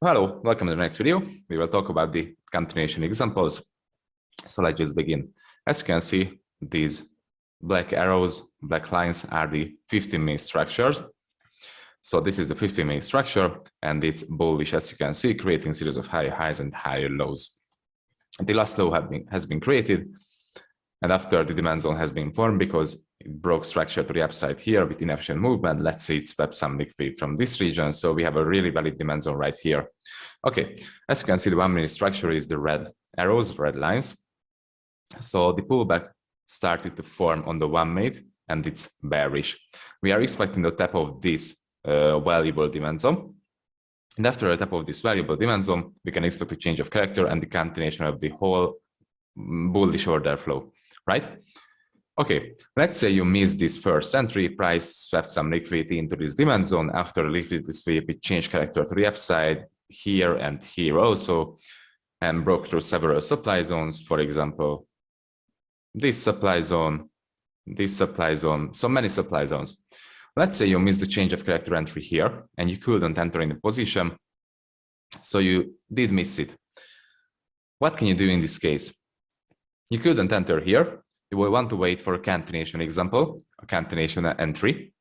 Hello, welcome to the next video. We will talk about the continuation examples. So let's just begin. As you can see, these black arrows, black lines are the 15-minute structures. So this is the 15-minute structure, and it's bullish, as you can see, creating a series of higher highs and higher lows. The last low has been created, and after the demand zone has been formed because it broke structure to the upside here with inefficient movement. Let's say it swept some liquidity from this region. So we have a really valid demand zone right here. Okay, as you can see, the 1-minute structure is the red arrows, red lines. So the pullback started to form on the 1-minute and it's bearish. We are expecting the tap of this valuable demand zone. And after a tap of this valuable demand zone, we can expect a change of character and the continuation of the whole bullish order flow, right? Okay, let's say you missed this first entry, price swept some liquidity into this demand zone. After liquidity sweep, it changed character to the upside here and here also, and broke through several supply zones. For example, this supply zone, so many supply zones. Let's say you missed the change of character entry here and you couldn't enter in the position. So you did miss it. What can you do in this case? You couldn't enter here. You will want to wait for a continuation example, a continuation entry.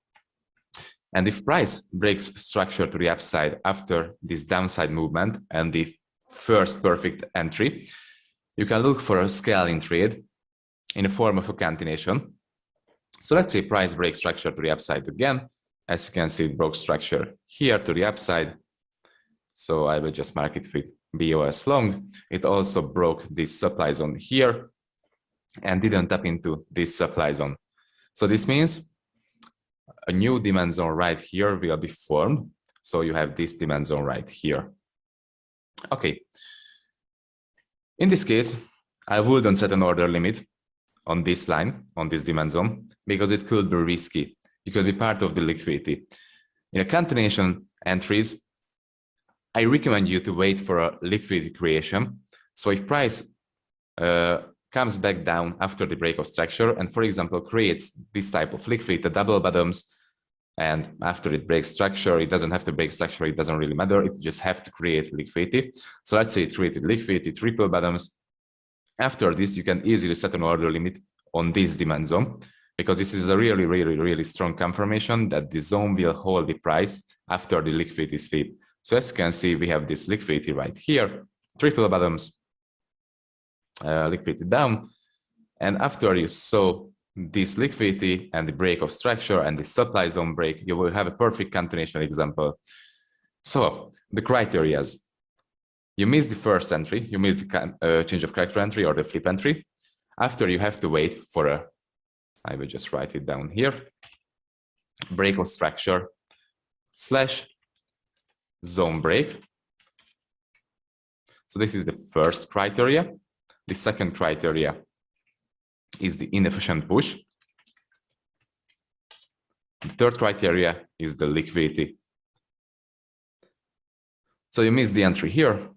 And if price breaks structure to the upside after this downside movement and the first perfect entry, you can look for a scaling trade in the form of a continuation. So let's say price breaks structure to the upside again. As you can see, it broke structure here to the upside. So I will just mark it with BOS long. It also broke this supply zone here and didn't tap into this supply zone. So this means a new demand zone right here will be formed. So you have this demand zone right here. Okay. In this case, I wouldn't set an order limit on this line, on this demand zone, because it could be risky. It could be part of the liquidity. In a continuation entries, I recommend you to wait for a liquidity creation. So if price comes back down after the break of structure and, for example, creates this type of liquidity, the double bottoms, and after it breaks structure, it doesn't have to break structure, it doesn't really matter, it just have to create liquidity. So let's say it created liquidity, triple bottoms. After this, you can easily set an order limit on this demand zone, because this is a really strong confirmation that the zone will hold the price after the liquidity sweep. So as you can see, we have this liquidity right here, triple bottoms, liquidity down, and after you saw this liquidity and the break of structure and the supply zone break, you will have a perfect continuation example. So the criteria is, you miss the first entry, you miss the change of character entry or the flip entry. After, you have to wait for a, I will just write it down here, break of structure / zone break. So this is the first criteria. The second criteria is the inefficient push. The third criteria is the liquidity. So you missed the entry here.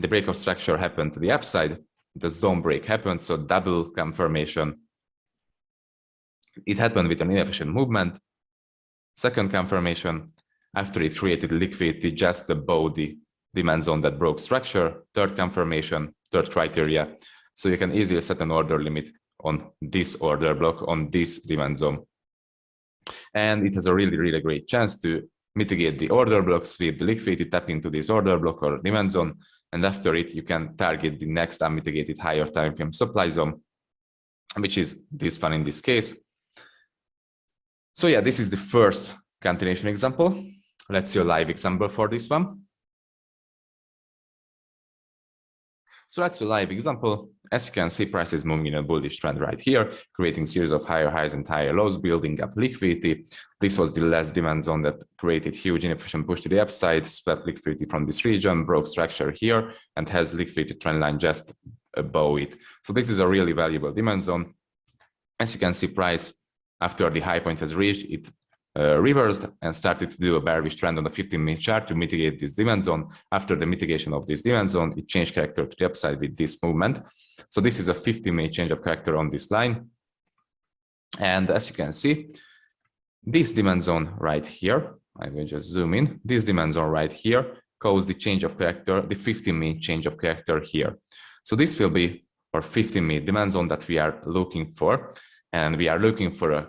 The break of structure happened to the upside. The zone break happened, so double confirmation. It happened with an inefficient movement. Second confirmation, after it created liquidity just above the demand zone that broke structure. Third confirmation, third criteria. So you can easily set an order limit on this order block, on this demand zone. And it has a really great chance to mitigate the order block, sweep the liquidity, tap into this order block or demand zone. And after it, you can target the next unmitigated higher time frame supply zone, which is this one in this case. So yeah, this is the first continuation example. Let's see a live example for this one. So that's a live example. As you can see, price is moving in a bullish trend right here, creating a series of higher highs and higher lows, building up liquidity. This was the last demand zone that created huge inefficient push to the upside, swept liquidity from this region, broke structure here, and has liquidity trend line just above it. So this is a really valuable demand zone. As you can see, price, after the high point has reached, it reversed and started to do a bearish trend on the 15-minute chart to mitigate this demand zone. After the mitigation of this demand zone, it changed character to the upside with this movement. So this is a 15-minute change of character on this line. And as you can see, this demand zone right here, I will just zoom in, this demand zone right here cause the change of character, the 15-minute change of character here. So this will be our 15-minute demand zone that we are looking for. And we are looking for a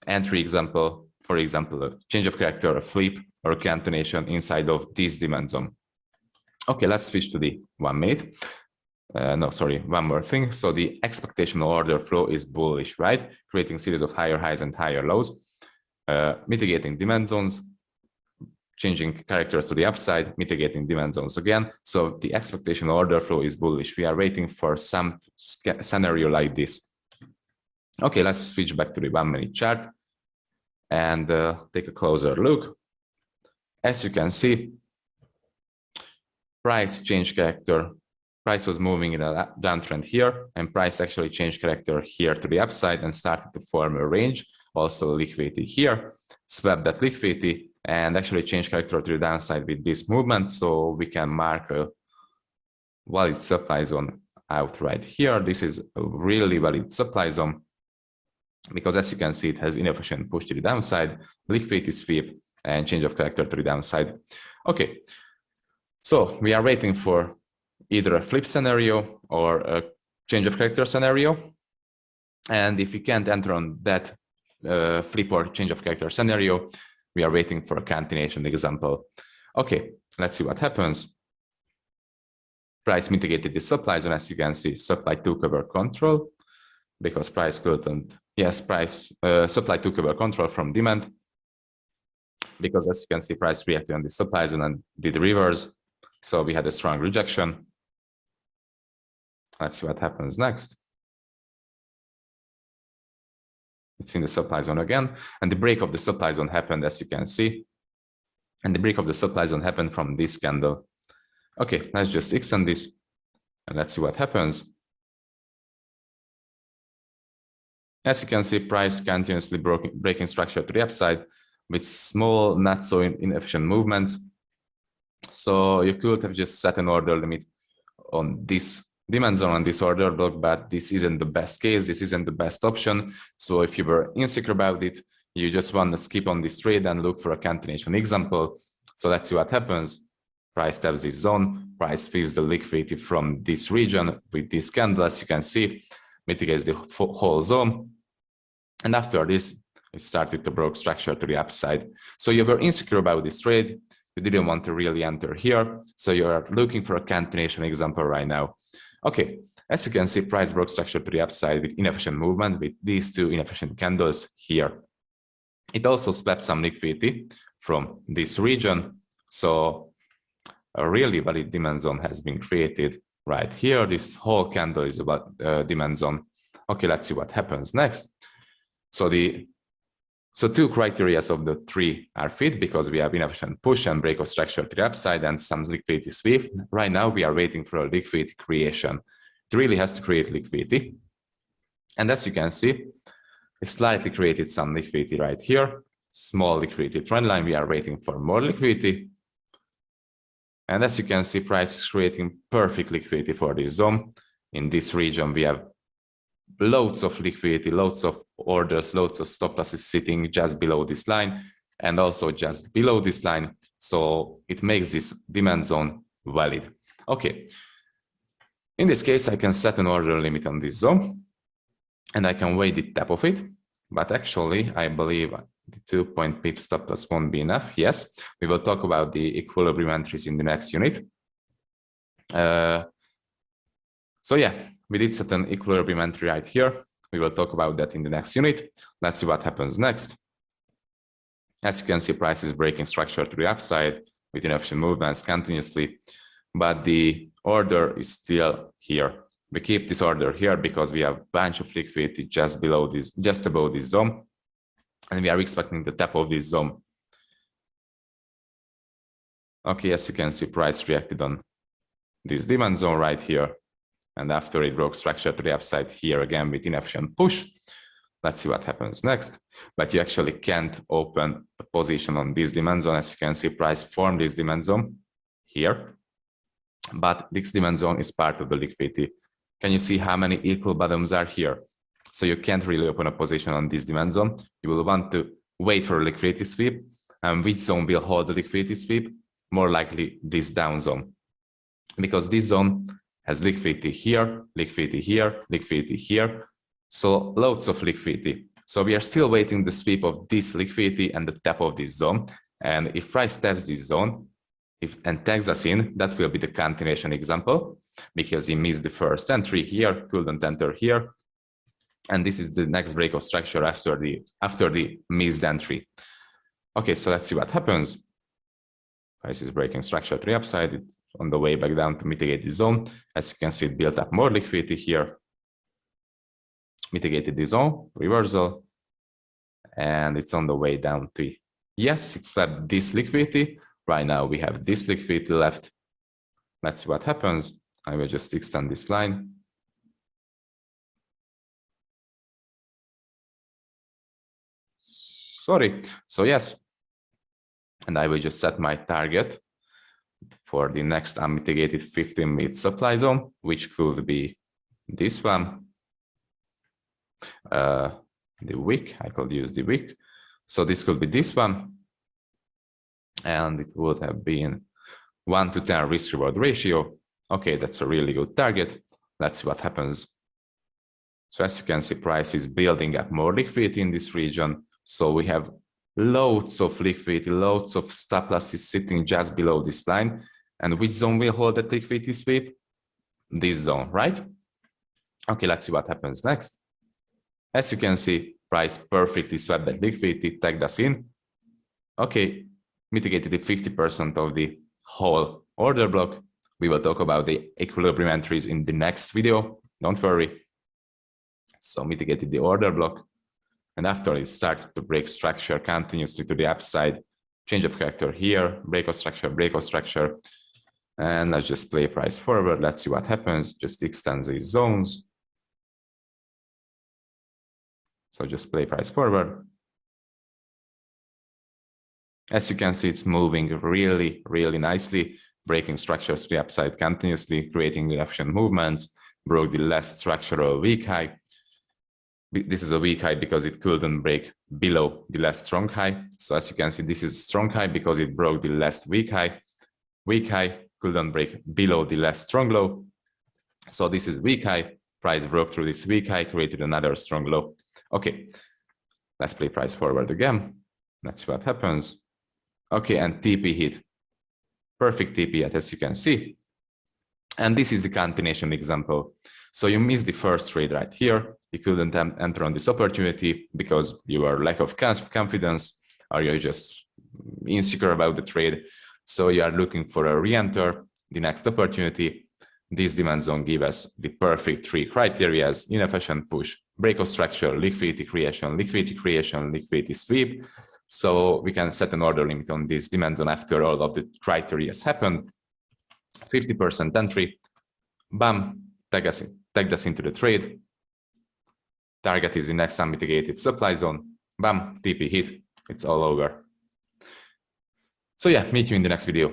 entry example, for example, a change of character, a flip, or a cancellation inside of this demand zone. Okay, let's switch to the 1 minute. No, sorry, one more thing. So the expectational order flow is bullish, right? Creating series of higher highs and higher lows, mitigating demand zones, changing characters to the upside, mitigating demand zones again. So the expectational order flow is bullish. We are waiting for some scenario like this. Okay, let's switch back to the 1 minute chart and take a closer look. As you can see, price changed character. Price was moving in a downtrend here, and price actually changed character here to the upside and started to form a range. Also liquidity here, swept that liquidity and actually changed character to the downside with this movement. So we can mark a valid supply zone out right here. This is a really valid supply zone because as you can see, it has inefficient push to the downside, liquidity sweep, and change of character to the downside. Okay, so we are waiting for either a flip scenario or a change of character scenario. And if we can't enter on that flip or change of character scenario, we are waiting for a continuation example. Okay, let's see what happens. Price mitigated the supply zone, as you can see, supply took over control because price couldn't. Yes, supply took over control from demand because as you can see, price reacted on the supply zone and did reverse. So we had a strong rejection. Let's see what happens next. It's in the supply zone again, and the break of the supply zone happened, as you can see. And the break of the supply zone happened from this candle. Okay, let's just extend this and let's see what happens. As you can see, price continuously breaking structure to the upside with small, not so inefficient movements. So you could have just set an order limit on this demand zone on this order block, but this isn't the best case. This isn't the best option. So if you were insecure about it, you just want to skip on this trade and look for a continuation example. So let's see what happens. Price taps this zone, price feels the liquidity from this region with this candle, as you can see, mitigates the whole zone. And after this, it started to break structure to the upside. So you were insecure about this trade. You didn't want to really enter here. So you are looking for a continuation example right now. Okay, as you can see, price broke structure to the upside with inefficient movement with these two inefficient candles here. It also swept some liquidity from this region. So a really valid demand zone has been created right here. This whole candle is about demand zone. Okay, let's see what happens next. So two criteria of the three are fit because we have inefficient push and break of structure to the upside and some liquidity sweep. Right now, we are waiting for a liquidity creation. It really has to create liquidity. And as you can see, it slightly created some liquidity right here. Small liquidity trend line. We are waiting for more liquidity. And as you can see, price is creating perfect liquidity for this zone. In this region, we have loads of liquidity, loads of orders, loads of stop losses sitting just below this line and also just below this line. So it makes this demand zone valid. Okay. In this case, I can set an order limit on this zone and I can wait the tap of it. But actually, I believe the 2-point pip stop loss won't be enough. Yes, we will talk about the equilibrium entries in the next unit. So yeah, we did set an equilibrium entry right here. We will talk about that in the next unit. Let's see what happens next. As you can see, price is breaking structure to the upside with inefficient movements continuously, but the order is still here. We keep this order here because we have a bunch of liquidity just below this, just above this zone, and we are expecting the tap of this zone. Okay, as you can see, price reacted on this demand zone right here. And after it broke structure to the upside here again with inefficient push. Let's see what happens next. But you actually can't open a position on this demand zone. As you can see, price formed this demand zone here. But this demand zone is part of the liquidity. Can you see how many equal bottoms are here? So you can't really open a position on this demand zone. You will want to wait for a liquidity sweep. And which zone will hold the liquidity sweep? more likely this down zone, because this zone has liquidity here, liquidity here, liquidity here. So loads of liquidity. So we are still waiting the sweep of this liquidity and the tap of this zone. And if price taps this zone and tags us in, that will be the continuation example, because he missed the first entry here, couldn't enter here. And this is the next breakout structure after the missed entry. Okay, so let's see what happens. Price is breaking structure to the upside. It's on the way back down to mitigate the zone. As you can see, it built up more liquidity here. Mitigated the zone, reversal. And it's on the way down to, yes, it swept this liquidity. Right now we have this liquidity left. Let's see what happens. I will just extend this line. Sorry. So yes, and I will just set my target for the next unmitigated 15-minute supply zone, which could be this one. The wick, I could use the wick. So this could be this one. And it would have been 1 to 10 risk reward ratio. Okay, that's a really good target. Let's see what happens. So as you can see, price is building up more liquidity in this region. So we have loads of liquidity, loads of stop losses sitting just below this line. And which zone will hold that liquidity sweep? This zone, right? Okay, let's see what happens next. As you can see, price perfectly swept that liquidity, tagged us in. Okay, mitigated the 50% of the whole order block. We will talk about the equilibrium entries in the next video. Don't worry. So mitigated the order block. And after it started to break structure continuously to the upside, change of character here, breakout structure. And let's just play price forward. Let's see what happens. Just extend these zones. So just play price forward. As you can see, it's moving really, really nicely, breaking structures to the upside continuously, creating efficient movements, broke the last structural weak high. This is a weak high because it couldn't break below the last strong high. So as you can see, this is strong high because it broke the last weak high. Weak high couldn't break below the last strong low. So this is weak high. Price broke through this weak high, created another strong low. Okay, let's play price forward again. Let's see what happens. Okay, and TP hit. Perfect TP hit, as you can see. And this is the continuation example. So you missed the first trade right here. You couldn't enter on this opportunity because you are lack of confidence, or you're just insecure about the trade. So you are looking for a re-enter, the next opportunity. This demand zone gives us the perfect three criteria: inefficient push, breakout structure, liquidity creation, liquidity sweep. So we can set an order limit on this demand zone after all of the criteria has happened. 50% entry, bam, tag us into the trade. Target is the next unmitigated supply zone, bam, TP hit, it's all over. So yeah, meet you in the next video.